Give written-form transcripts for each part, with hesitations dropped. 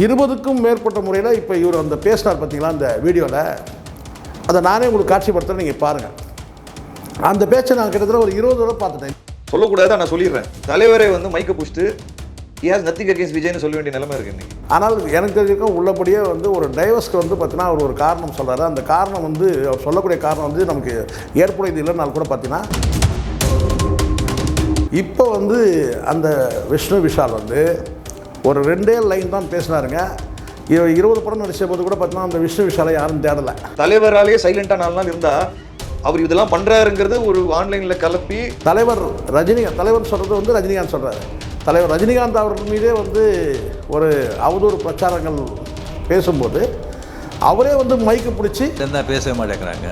20க்கும் மேற்பட்ட முறையில் இப்போ இவர் அந்த பேசினார் பார்த்தீங்களா அந்த வீடியோவில், அதை நானே உங்களுக்கு காட்சிப்படுத்துகிறேன், நீங்கள் பாருங்கள். அந்த பேச்சை நான் கிட்டத்தட்ட ஒரு 20 தடவை பார்த்துட்டேன். சொல்லக்கூடாது, நான் சொல்லிடுறேன். தலைவரே வந்து மைக்கை பிடிச்சிட்டு நத்திங் அகேன்ஸ்ட் விஜய்னு சொல்ல வேண்டிய நிலைமை இருக்கு இன்னைக்கு. ஆனால் எனக்கு தெரிஞ்சிருக்கும் உள்ளபடியே வந்து ஒரு டைவர்ஸ்க்கு வந்து பார்த்தீங்கன்னா அவர் ஒரு காரணம் சொல்கிறாரு. அந்த காரணம் வந்து அவர் சொல்லக்கூடிய காரணம் வந்து நமக்கு ஏற்புடையது இல்லைனாலும் கூட பார்த்தீங்கன்னா, இப்போ வந்து அந்த விஷ்ணு விஷால் வந்து ஒரு 2 லைன் தான் பேசினாருங்க. 20 படம் நடித்த போது கூட பார்த்தீங்கன்னா அந்த விஷ்ணு விஷாலை யாரும் தேடலை. தலைவராலேயே சைலண்டாக 4 நாள் இருந்தால் அவர் இதெல்லாம் பண்ணுறாருங்கிறது ஒரு ஆன்லைனில் கலப்பி தலைவர் சொல்கிறது வந்து ரஜினிகாந்த் சொல்கிறாரு. தலைவர் ரஜினிகாந்த் அவர்கள் மீதே வந்து ஒரு அவதூறு பிரச்சாரங்கள் பேசும்போது அவரே வந்து மைக்கு பிடிச்சி என்ன பேசவே மாட்டேங்கிறாங்க,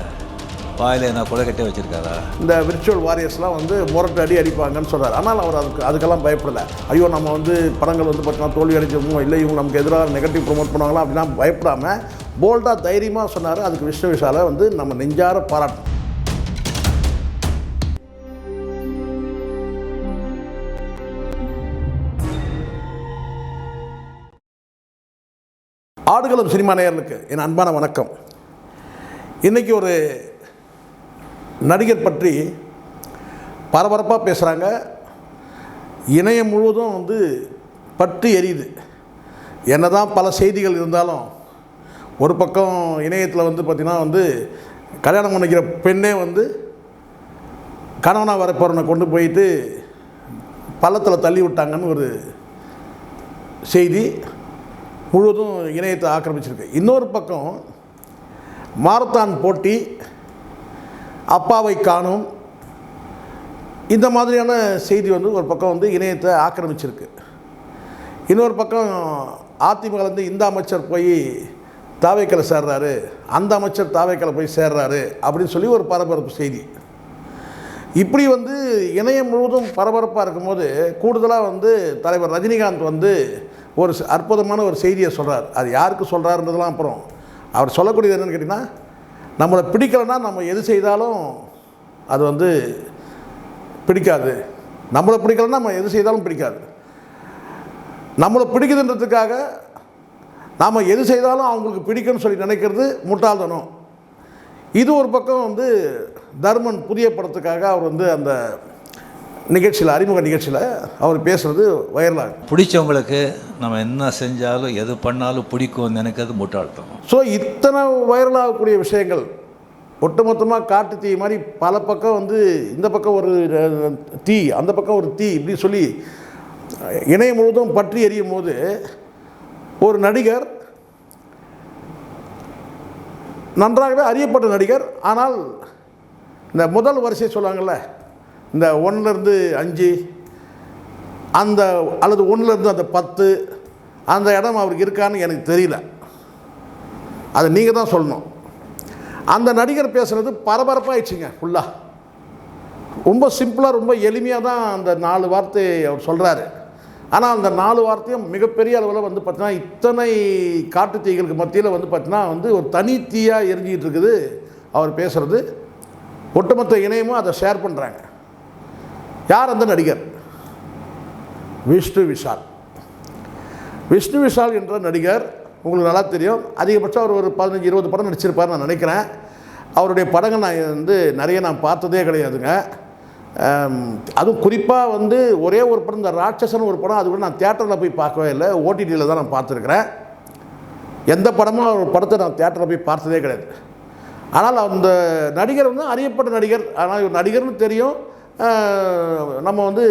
வாயில என்ன கொலைக்கட்டே வச்சுருக்காரா, இந்த விர்ச்சுவல் வாரியர்ஸ்லாம் வந்து முரட்டு அடிப்பாங்கன்னு சொல்கிறார். ஆனால் அவர் அதுக்கெல்லாம் பயப்படலை. ஐயோ நம்ம வந்து படங்கள் வந்து பார்த்தீங்கன்னா தோல்வி அடிச்சிருமோ, இல்லை இவங்க நமக்கு எதிராக நெகட்டிவ் ப்ரொமோட் பண்ணுவாங்களா அப்படின்னா பயப்படாமல் போல்டாக தைரியமாக சொன்னார். அதுக்கு விஷ்ணு விஷாலை வந்து நம்ம நெஞ்சார பாராட்டணும். ஆடுகளம் சினிமா நேயர்களுக்கு என் அன்பான வணக்கம். இன்றைக்கி ஒரு நடிகர் பற்றி பரபரப்பாக பேசுகிறாங்க. இணையம் முழுவதும் வந்து பற்றி எரியுது. என்ன தான் பல செய்திகள் இருந்தாலும் ஒரு பக்கம் இணையத்தில் வந்து பார்த்திங்கன்னா வந்து கல்யாணம் பண்ணிக்கிற பெண்ணே வந்து கணவனாக வரப்போறனை கொண்டு போயிட்டு பள்ளத்தில் தள்ளி விட்டாங்கன்னு ஒரு செய்தி முழுவதும் இணையத்தை ஆக்கிரமிச்சிருக்கு. இன்னொரு பக்கம் மாரத்தான் போட்டி, அப்பாவை காணும், இந்த மாதிரியான செய்தி வந்து ஒரு பக்கம் வந்து இணையத்தை ஆக்கிரமிச்சிருக்கு. இன்னொரு பக்கம் அதிமுகலேருந்து இந்த அமைச்சர் போய் தாவேக்கலை சேர்றாரு, அந்த அமைச்சர் தாவேக்கலை போய் சேர்றாரு அப்படின்னு சொல்லி ஒரு பரபரப்பு செய்தி. இப்படி வந்து இணையம் முழுவதும் பரபரப்பாக இருக்கும்போது கூடுதலாக வந்து தலைவர் ரஜினிகாந்த் வந்து ஒரு அற்புதமான ஒரு செய்தியை சொல்கிறார். அது யாருக்கு சொல்கிறாருன்றதுலாம் அப்புறம் அவர் சொல்லக்கூடியது என்னென்னு கேட்டிங்கன்னா, நம்மளை பிடிக்கலைன்னா நம்ம எது செய்தாலும் அது வந்து பிடிக்காது. நம்மளை பிடிக்கலைன்னா நம்ம எது செய்தாலும் பிடிக்காது. நம்மளை பிடிக்குதுன்றதுக்காக நாம் எது செய்தாலும் அவங்களுக்கு பிடிக்கும்னு சொல்லி நினைக்கிறது முட்டாள்தனம். இது ஒரு பக்கம் வந்து தர்மன் புதிய படத்துக்காக அவர் வந்து அந்த நிகழ்ச்சியில், அறிமுக நிகழ்ச்சியில் அவர் பேசுகிறது வைரலாகும். பிடிச்சவங்களுக்கு நம்ம என்ன செஞ்சாலும் எது பண்ணாலும் பிடிக்கும் நினைக்கிறது முட்டாள்தனம். ஸோ இத்தனை வைரலாகக்கூடிய விஷயங்கள் ஒட்டுமொத்தமாக காட்டு தீ மாதிரி பல பக்கம் வந்து இந்த பக்கம் ஒரு தீ, அந்த பக்கம் ஒரு தீ, இப்படி சொல்லி இணையம் முழுவதும் பற்றி எரியும் போது ஒரு நடிகர், நன்றாகவே அறியப்பட்ட நடிகர், ஆனால் இந்த முதல் வரிசை சொல்லுவாங்கள்ல, இந்த 1லேருந்து 5 அந்த அல்லது 1லேருந்து அந்த 10 அந்த இடம் அவருக்கு இருக்கான்னு எனக்கு தெரியல. அதை நீங்கள் தான் சொல்லணும். அந்த நடிகர் பேசுகிறது பரபரப்பாகிடுச்சிங்க. ஃபுல்லாக ரொம்ப சிம்பிளாக ரொம்ப எளிமையாக தான் அந்த 4 வார்த்தை அவர் சொல்கிறாரு. ஆனால் அந்த 4 வார்த்தையும் மிகப்பெரிய அளவில் வந்து பார்த்தீங்கன்னா இத்தனை காட்டு தீகளுக்கு மத்தியில் வந்து பார்த்தீங்கன்னா வந்து ஒரு தனி தீயாக எரிஞ்சிக்கிட்டு இருக்குது. அவர் பேசுகிறது ஒட்டுமொத்த இணையமும் அதை ஷேர் பண்ணுறாங்க. யார் அந்த நடிகர்? விஷ்ணு விஷால். விஷ்ணு விஷால் என்ற நடிகர் உங்களுக்கு நல்லா தெரியும். அதிகபட்சம் அவர் ஒரு 15-20 படம் நடிச்சிருப்பார் நான் நினைக்கிறேன். அவருடைய படங்கள் நான் வந்து நிறைய நான் பார்த்ததே கிடையாதுங்க. அதுவும் குறிப்பாக வந்து ஒரே ஒரு படம், இந்த ராட்சசன் ஒரு படம், அது கூட நான் தியேட்டரில் போய் பார்க்கவே இல்லை, ஓடிடியில் தான் நான் பார்த்துருக்குறேன். எந்த படமும் அவர் படத்தை நான் தியேட்டரில் போய் பார்த்ததே கிடையாது. ஆனால் அந்த நடிகர் வந்து அறியப்பட்ட நடிகர். ஆனால் இவர் நடிகர்னு தெரியும். நம்ம வந்து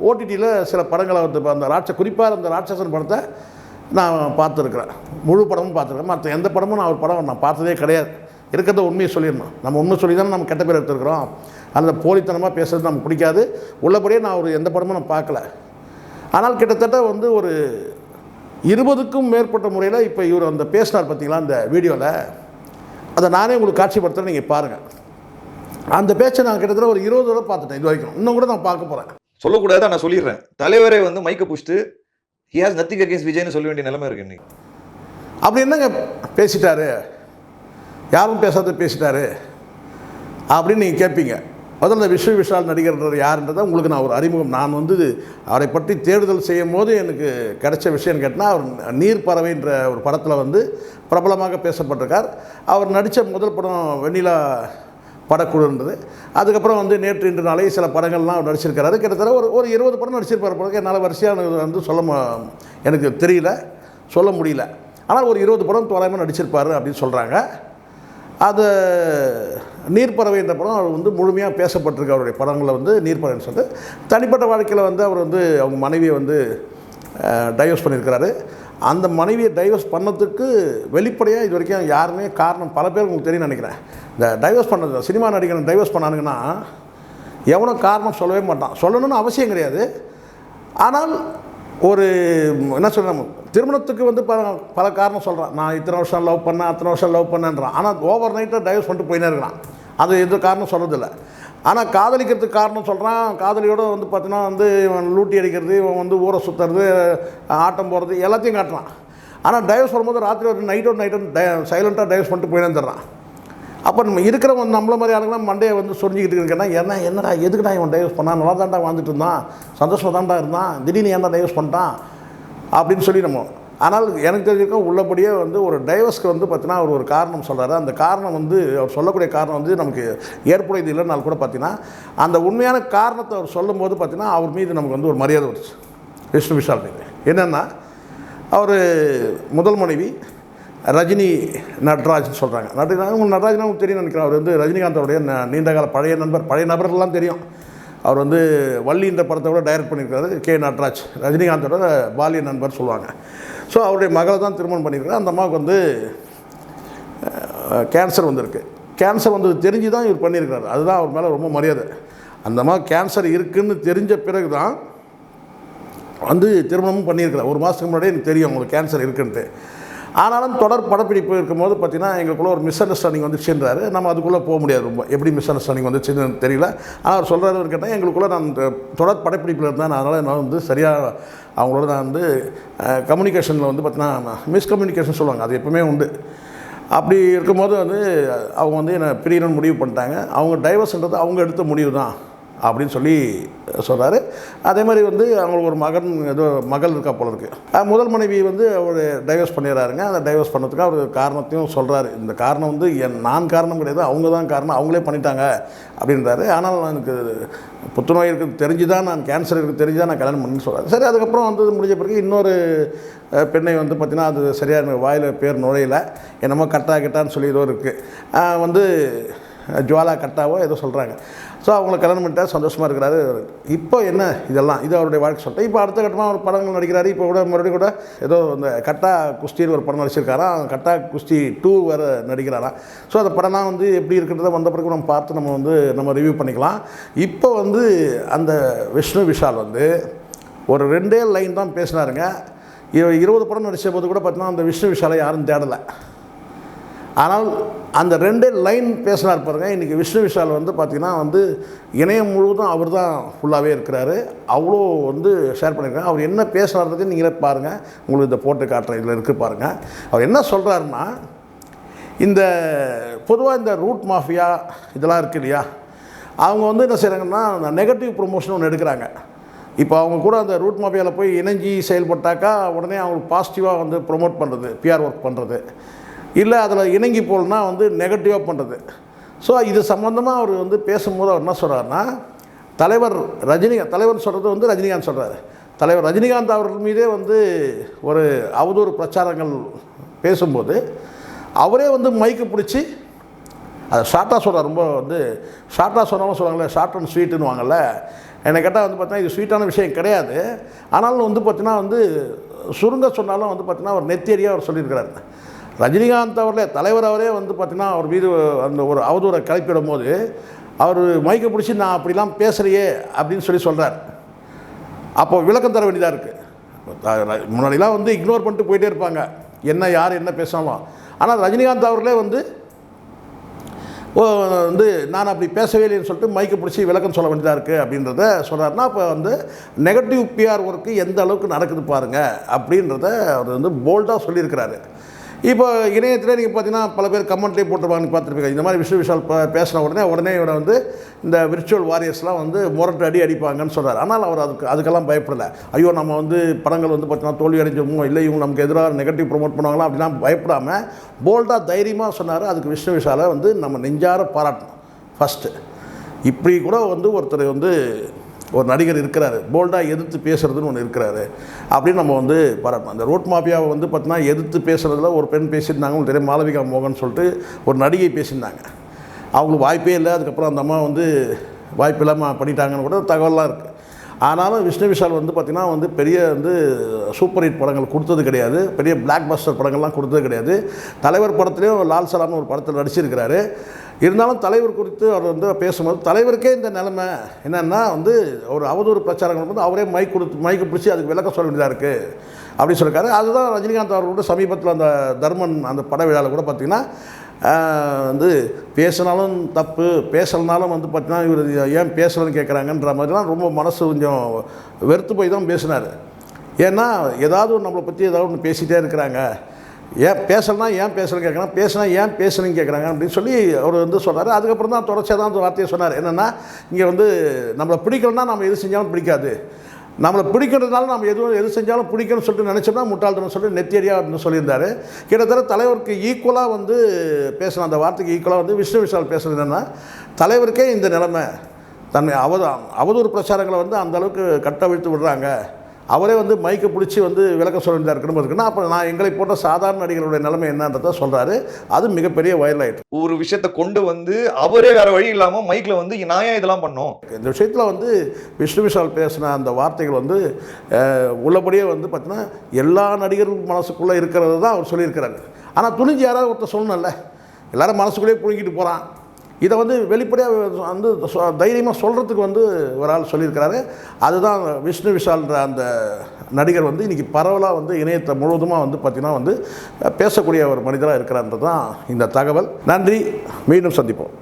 ஓடிடியில் சில படங்களை வந்து அந்த குறிப்பாக அந்த ராட்சசன் படத்தை நான் பார்த்துருக்குறேன். முழு படமும் பார்த்துருக்கேன். மற்ற எந்த படமும் நான் ஒரு படம் நான் பார்த்ததே கிடையாது. இருக்கிறத உண்மையை சொல்லிடணும். நம்ம உண்மை சொல்லி தானே நம்ம கெட்ட பேர் எடுத்துருக்குறோம். அந்த போலித்தனமாக பேசுகிறது நமக்கு பிடிக்காது. உள்ளபடியே நான் ஒரு எந்த படமும் நான் பார்க்கல. ஆனால் கிட்டத்தட்ட வந்து ஒரு 20க்கும் மேற்பட்ட முறையில் இப்போ இவர் அந்த பேசினார் பார்த்தீங்களா அந்த வீடியோவில், அதை நானே உங்களுக்கு காட்சிப்படுத்துகிறேன், நீங்கள் பாருங்கள். அந்த பேச்சை நான் கிட்டத்தட்ட ஒரு 20 தடவை பார்த்துட்டேன் இது வரைக்கும். இன்னும் கூட நான் பார்க்க போகிறேன். சொல்லக்கூடாது, நான் சொல்லிடுறேன். தலைவரே வந்து மைக்கை பிடிச்சிட்டு நத்திங் அகேன்ஸ்ட் விஜய்னு சொல்ல வேண்டிய நிலைமை இருக்கு இன்னைக்கு. அப்படி என்னங்க பேசிட்டாரு, யாரும் பேசாத பேசிட்டாரு அப்படின்னு நீங்கள் கேட்பீங்க. முதல்ல விஷ்ணு விஷால் நடிகர்ன்றது யாருன்றதை உங்களுக்கு நான் ஒரு அறிமுகம், நான் வந்து அவரை பற்றி தேடுதல் செய்யும் போது எனக்கு கிடைச்ச விஷயம் கேட்டால், அவர் நீர் பறவைன்ற ஒரு படத்தில் வந்து பிரபலமாக பேசப்பட்டிருக்கார். அவர் நடித்த முதல் படம் வெண்ணிலா படக்குழுன்றது. அதுக்கப்புறம் வந்து நேற்று இன்று நாளை சில படங்கள்லாம் அவர் நடிச்சிருக்கிறாரு. கிட்டத்தட்ட ஒரு 20 படம் நடிச்சிருப்பார் பிறகு. என்னால் வரிசையாக வந்து எனக்கு தெரியல, சொல்ல முடியல. ஆனால் ஒரு 20 படம் தோராயமாக நடிச்சிருப்பார் அப்படின்னு சொல்கிறாங்க. அது நீர்ப்பறவை என்ற படம் அவர் வந்து முழுமையாக பேசப்பட்டிருக்கு. அவருடைய படங்களில் வந்து நீர்ப்பறவைன்னு சொல்லிட்டு தனிப்பட்ட வாழ்க்கையில் வந்து அவர் வந்து அவங்க மனைவியை வந்து டைவர்ஸ் பண்ணியிருக்கிறாரு. அந்த மனைவியை டைவர்ஸ் பண்ணதுக்கு வெளிப்படையாக இது வரைக்கும் யாருமே காரணம், பல பேர் உங்களுக்கு தெரியும் நினைக்கிறேன். இந்த டைவர்ஸ் பண்ணது, சினிமா நடிகர் டைவர்ஸ் பண்ணானுங்கன்னா எவனோ காரணம் சொல்லவே மாட்டான். சொல்லணும்னு அவசியம் கிடையாது. ஆனால் ஒரு என்ன சொல்கிறேன், திருமணத்துக்கு வந்து பல காரணம் சொல்கிறான். நான் இத்தனை வருஷம் லவ் பண்ணேன், அத்தனை வருஷம் லவ் பண்ணேன்றான். ஆனால் ஓவர் நைட்டாக டைவர்ஸ் பண்ணிட்டு போயினே இருக்கிறான். அது எந்த காரணம் சொல்கிறதில்ல. ஆனால் காதலிக்கிறதுக்கு காரணம் சொல்கிறான். காதலியோடு வந்து பார்த்தீங்கன்னா வந்து இவன் லூட்டி அடிக்கிறது, இவன் வந்து ஊரை சுற்றுறது, ஆட்டம் போகிறது எல்லாத்தையும் காட்டுறான். ஆனால் டைவர்ஸ் வரும்போது ராத்திரி ஒரு நைட்டோடு சைலண்ட்டாக டைவர்ஸ் பண்ணிட்டு போயினே தர்றான். அப்போ நம்ம இருக்கிறவங்க நம்மள மாதிரி ஆளுங்களாம் மண்டையை வந்து சொரிஞ்சிக்கிட்டு இருக்கேன்னா என்னடா எதுக்குடா இவன் டைவர்ஸ் பண்ணான், நல்லா தாண்டா வாழ்ந்துட்டு இருந்தான், சந்தோஷமாக தாண்டா இருந்தான், திடீர்னு ஏன்டா டைவர்ஸ் பண்ணிட்டான் அப்படின்னு சொல்லி நம்ம. ஆனால் எனக்கு தெரிஞ்சிருக்கோம் உள்ளபடியே வந்து ஒரு டைவர்ஸ்க்கு வந்து பார்த்தீங்கன்னா அவர் ஒரு காரணம் சொல்கிறாரு. அந்த காரணம் வந்து அவர் சொல்லக்கூடிய காரணம் வந்து நமக்கு ஏற்புடையது இல்லைனாலும் கூட பார்த்தீங்கன்னா அந்த உண்மையான காரணத்தை அவர் சொல்லும் போது பார்த்தீங்கன்னா அவர் மீது நமக்கு வந்து ஒரு மரியாதை வந்துச்சு. விஷ்ணு விஷால் மீது என்னென்னா, அவர் முதல் மனைவி ரஜினி நட்ராஜ்னு சொல்கிறாங்க. நடராஜ்னா உங்களுக்கு தெரியும் நினைக்கிறேன். அவர் வந்து ரஜினிகாந்தோடைய நீண்டகால பழைய நபர்கள்லாம் தெரியும். அவர் வந்து வள்ளின்ற படத்தை கூட டைரக்ட் பண்ணியிருக்காரு. கே நட்ராஜ், ரஜினிகாந்தோட பாலிய நண்பர் சொல்லுவாங்க. ஸோ அவருடைய மகளை தான் திருமணம் பண்ணியிருக்காரு. அந்த அம்மாவுக்கு வந்து கேன்சர் வந்திருக்கு. கேன்சர் வந்தது தெரிஞ்சு தான் இவர் பண்ணியிருக்காரு. அதுதான் அவர் மேலே ரொம்ப மரியாதை. அந்த அம்மா கேன்சர் இருக்குதுன்னு தெரிஞ்ச பிறகு தான் வந்து திருமணமும் பண்ணியிருக்கிறார். ஒரு மாதத்துக்கு முன்னாடியே எனக்கு தெரியும் அவங்களுக்கு கேன்சர் இருக்குன்ட்டு. ஆனாலும் தொடர் படப்பிடிப்பு இருக்கும்போது பார்த்திங்கன்னா எங்களுக்குள்ளே ஒரு மிஸ் அண்டர்ஸ்டாண்டிங் வந்துச்சுன்றாரு. நம்ம அதுக்குள்ளே போக முடியாது. ரொம்ப எப்படி மிஸ் அண்டர்ஸ்டாண்டிங் வந்துச்சுன்னு தெரியல. ஆனால் அவர் சொல்கிறாரு கேட்டால் எங்களுக்குள்ளே நான் தொடர் படப்பிடிப்பில் இருந்தேன். அதனால் நான் வந்து சரியாக அவங்களோட நான் வந்து கம்யூனிகேஷனில் வந்து பார்த்திங்கன்னா மிஸ்கம்யூனிகேஷன் சொல்லுவாங்க, அது எப்பவுமே உண்டு. அப்படி இருக்கும்போது வந்து அவங்க வந்து என்னை பிரியணும்னு முடிவு பண்ணிட்டாங்க. அவங்க டைவர்ஸ்ன்றது அவங்க எடுத்த முடிவு தான் அப்படின்னு சொல்லி சொல்கிறாரு. அதே மாதிரி வந்து அவங்களுக்கு ஒரு மகள் இருக்கா போல இருக்குது. முதல் மனைவி வந்து அவர் டைவர்ஸ் பண்ணிடுறாருங்க. அந்த டைவர்ஸ் பண்ணதுக்கு அவர் காரணத்தையும் சொல்கிறாரு. இந்த காரணம் வந்து நான் காரணம் கிடையாது, அவங்க தான் காரணம், அவங்களே பண்ணிட்டாங்க அப்படின்றாரு. ஆனால் எனக்கு புற்றுநோய் இருக்குது தெரிஞ்சு தான், நான் கேன்சர் இருக்குது தெரிஞ்சு தான் நான் கல்யாணம் பண்ணி சொல்கிறாரு. சரி, அதுக்கப்புறம் வந்து முடிஞ்ச பிறகு இன்னொரு பெண்ணை வந்து பார்த்திங்கன்னா அது சரியாக எனக்கு வாயில் பேர் நுழையில, என்னமோ கட்டான்னு சொல்லி ஏதோ இருக்குது, வந்து ஜுவாலா கட்டாவோ ஏதோ சொல்கிறாங்க. ஸோ அவங்கள கல்யாணம் பண்ணிட்டா சந்தோஷமாக இருக்கிறாரு. இப்போ என்ன இதெல்லாம் இது அவருடைய வாழ்க்கை சொல்லிட்டு இப்போ அடுத்த கட்டமாக ஒரு படங்கள் நடிக்கிறாரு. இப்போ கூட மறுபடியும் கூட ஏதோ இந்த கட்டா குஸ்தின்னு ஒரு படம் நடிச்சிருக்காராம். கட்டா குஸ்தி 2 வேறு நடிக்கிறாராம். ஸோ அந்த படம்லாம் வந்து எப்படி இருக்கிறத வந்த பிறகு நம்ம பார்த்து நம்ம ரிவ்யூ பண்ணிக்கலாம். இப்போ வந்து அந்த விஷ்ணு விஷால் வந்து ஒரு 2 லைன் தான் பேசினாருங்க. 20 படம் நடித்த போது கூட பார்த்தீங்கன்னா அந்த விஷ்ணு விஷாலை யாரும் தேடலை. ஆனால் அந்த 2 லைன் பேசினார் பாருங்க. இன்றைக்கி விஷ்ணு விஷால் வந்து பார்த்திங்கன்னா வந்து இணையம் முழுவதும் அவர் தான் ஃபுல்லாகவே இருக்கிறாரு. அவ்வளோ வந்து ஷேர் பண்ணியிருக்காங்க. அவர் என்ன பேசுகிறாருன்றதையும் நீங்களே பாருங்கள். உங்களுக்கு இந்த போட்டு காட்டுறேன், இதில் இருக்குது பாருங்கள். அவர் என்ன சொல்கிறாருன்னா, இந்த பொதுவாக இந்த ரூட் மாஃபியா இதெல்லாம் இருக்குது இல்லையா, அவங்க வந்து என்ன செய்கிறாங்கன்னா நெகட்டிவ் ப்ரொமோஷன் ஒன்று எடுக்கிறாங்க. இப்போ அவங்க கூட அந்த ரூட் மாஃபியாவில் போய் இணைஞ்சி செயல்பட்டாக்கா உடனே அவங்களுக்கு பாசிட்டிவாக வந்து ப்ரொமோட் பண்ணுறது, பிஆர் ஒர்க் பண்ணுறது, இல்லை அதில் இணங்கி போகலன்னா வந்து நெகட்டிவாக பண்ணுறது. ஸோ இது சம்மந்தமாக அவர் வந்து பேசும்போது அவர் என்ன சொல்கிறாருன்னா, தலைவர் சொல்கிறது வந்து ரஜினிகாந்த் சொல்கிறார். தலைவர் ரஜினிகாந்த் அவர்கள் மீதே வந்து ஒரு அவதூறு பிரச்சாரங்கள் பேசும்போது அவரே வந்து மைக்கு பிடிச்சி அதை ஷார்ட்டாக சொல்கிறார். ரொம்ப வந்து ஷார்ட்டாக சொன்னாலும் சொல்லுவாங்களே, ஷார்ட் அண்ட் ஸ்வீட்டுன்னு வாங்கல்ல. என்னை கேட்டால் வந்து பார்த்தீங்கன்னா இது ஸ்வீட்டான விஷயம் கிடையாது. ஆனாலும் வந்து பார்த்தீங்கன்னா வந்து சுருங்க சொன்னாலும் வந்து பார்த்தீங்கன்னா அவர் நெத்தியடியாக அவர் சொல்லியிருக்கிறார். ரஜினிகாந்த் அவர்களே, தலைவர் அவரே வந்து பார்த்திங்கன்னா அவர் மீது அந்த ஒரு அவதூறை கிளப்பிடும் போது அவர் மைக்கை பிடிச்சி நான் அப்படிலாம் பேசுகிறையே அப்படின்னு சொல்கிறார். அப்போ விளக்கம் தர வேண்டியதாக இருக்குது. முன்னாடிலாம் வந்து இக்னோர் பண்ணிட்டு போயிட்டே இருப்பாங்க, என்ன யார் என்ன பேசாமல். ஆனால் ரஜினிகாந்த் அவர்களே வந்து வந்து நான் அப்படி பேசவே இல்லைன்னு சொல்லிட்டு மைக்கை பிடிச்சி விளக்கம் சொல்ல வேண்டியதாக இருக்குது அப்படின்றத சொல்கிறாருன்னா, அப்போ வந்து நெகட்டிவ் பிஆர் ஒர்க்கு எந்த அளவுக்கு நடக்குது பாருங்கள் அப்படின்றத அவர் வந்து போல்டாக சொல்லியிருக்கிறாரு. இப்போ இணையத்தில் நீங்கள் பார்த்தீங்கன்னா பல பேர் கமெண்ட்லேயே போட்டுருவாங்க பார்த்துருப்பீங்க. இந்த மாதிரி விஷ்ணு விஷால் பேசின உடனே இவரை வந்து இந்த விர்ச்சுவல் வாரியர்ஸ்லாம் வந்து முரட்டு அடிப்பாங்கன்னு சொல்கிறார். ஆனால் அவர் அதுக்கெல்லாம் பயப்படலை. ஐயோ நம்ம வந்து படங்கள் வந்து பார்த்தீங்கன்னா தோல்வி அடைஞ்சிருமோ, இல்லை இவங்க நமக்கு எதிராக நெகட்டிவ் ப்ரொமோட் பண்ணுவாங்களா அப்படிலாம் பயப்படாமல் போல்டாக தைரியமாக சொன்னார். அதுக்கு விஷ்ணு விஷாலை வந்து நம்ம நெஞ்சார பாராட்டணும். ஃபஸ்ட்டு இப்படி கூட வந்து ஒருத்தர் வந்து ஒரு நடிகர் இருக்கிறாரு, போல்டாக எதிர்த்து பேசுகிறதுன்னு ஒன்று இருக்கிறாரு அப்படின்னு நம்ம வந்து பாராட்டணும். அந்த ரோட் மாஃபியாவை வந்து பார்த்தீங்கன்னா எதிர்த்து பேசுகிறதுல ஒரு பெண் பேசியிருந்தாங்க, உங்களுக்கு தெரியும், மாளவிகா மோகன் சொல்லிட்டு ஒரு நடிகை பேசியிருந்தாங்க. அவங்களுக்கு வாய்ப்பே இல்லை. அதுக்கப்புறம் அந்த அம்மா வந்து வாய்ப்பு இல்லாமல் பண்ணிட்டாங்கன்னு கூட தகவலாம் இருக்குது. ஆனாலும் விஷ்ணு விஷால் வந்து பார்த்திங்கன்னா வந்து பெரிய வந்து சூப்பர் ஹிட் படங்கள் கொடுத்தது கிடையாது, பெரிய பிளாக் பஸ்டர் படங்கள்லாம் கொடுத்தது கிடையாது. தலைவர் படத்துலேயும் லால் சலாம்னு ஒரு படத்தில் நடிச்சிருக்கிறாரு. இருந்தாலும் தலைவர் குறித்து அவர் வந்து பேசும்போது தலைவருக்கே இந்த நிலைமை என்னென்னா வந்து ஒரு அவதூறு பிரச்சாரங்கள் வந்து அவரே மைக்கு பிடிச்சி அதுக்கு விளக்கம் சொல்ல வேண்டியதாக இருக்குது அப்படின்னு சொல்லியிருக்காரு. அதுதான் ரஜினிகாந்த் அவர் கூட சமீபத்தில் அந்த தர்மன் அந்த பட விழாவில் கூட பார்த்திங்கன்னா வந்து பேசினாலும் தப்பு, பேசலனாலும் வந்து பார்த்தீங்கன்னா இவர் ஏன் பேசலன்னு கேட்குறாங்கன்ற மாதிரிலாம் ரொம்ப மனசு கொஞ்சம் வெறுத்து போய் தான் பேசினார். ஏன்னா ஏதாவது ஒன்று நம்மளை பற்றி ஏதாவது ஒன்று பேசிகிட்டே இருக்கிறாங்க, ஏன் பேசலைன்னா ஏன் பேசலன்னு கேட்குறாங்க, பேசினா ஏன் பேசணுன்னு கேட்குறாங்க அப்படின்னு சொல்லி அவர் வந்து சொன்னார். அதுக்கப்புறம் தான் தொடர்ச்சியாக தான் அந்த வார்த்தையை சொன்னார். என்னென்னா இங்கே வந்து நம்மளை பிடிக்கலன்னா நம்ம எது செஞ்சாலும் பிடிக்காது, நம்மளை பிடிக்கிறதுனால நம்ம எது செஞ்சாலும் பிடிக்கணும்னு சொல்லிட்டு நினச்சோம்னா முட்டாள்தனம் சொல்லிட்டு நெத்தியடியாக வந்து சொல்லியிருந்தார். கிட்டத்தட்ட தலைவருக்கு ஈக்குவலாக வந்து பேசணும், அந்த வார்த்தைக்கு ஈக்குவலாக வந்து விஷ்ணு விஷால் பேசுகிறது என்னென்னா தலைவருக்கே இந்த நிலைமை, தன்னை அவதூறு பிரச்சாரங்களை வந்து அந்தளவுக்கு கட்டவிழ்த்து விடுறாங்க, அவரே வந்து மைக்கை பிடிச்சி வந்து விளக்க சொல்ல வேண்டியதாக இருக்கணும் இருக்குன்னா அப்புறம் நான் எங்களை போன்ற சாதாரண நடிகர்களுடைய நிலைமை என்னன்றதை சொல்கிறாரு. அது மிகப்பெரிய வைரல் ஆகிட்டு ஒரு விஷயத்தை கொண்டு வந்து அவரே வேற வழி இல்லாமல் மைக்கில் வந்து நான் ஏன் இதெல்லாம் பண்ணோம். இந்த விஷயத்தில் வந்து விஷ்ணு விஷால் பேசின அந்த வார்த்தைகள் வந்து உள்ளபடியே வந்து பார்த்தீங்கன்னா எல்லா நடிகர்கள் மனசுக்குள்ளே இருக்கிறது தான் அவர் சொல்லியிருக்கிறாரு. ஆனால் துணிஞ்சு யாராவது ஒருத்தர் சொல்லணும்ல, எல்லாரும் மனசுக்குள்ளேயே புழுங்கிட்டு போகிறான், இதை வந்து வெளிப்படையாக வந்து தைரியமாக சொல்கிறதுக்கு வந்து ஒரு ஆள் சொல்லியிருக்கிறாரு. அதுதான் விஷ்ணு விஷால்ன்ற அந்த நடிகர் வந்து இன்றைக்கி பரவலாக வந்து இணையத்தை முழுவதுமாக வந்து பார்த்திங்கன்னா வந்து பேசக்கூடிய ஒரு மனிதராக இருக்கிறான்றது தான் இந்த தகவல். நன்றி, மீண்டும் சந்திப்போம்.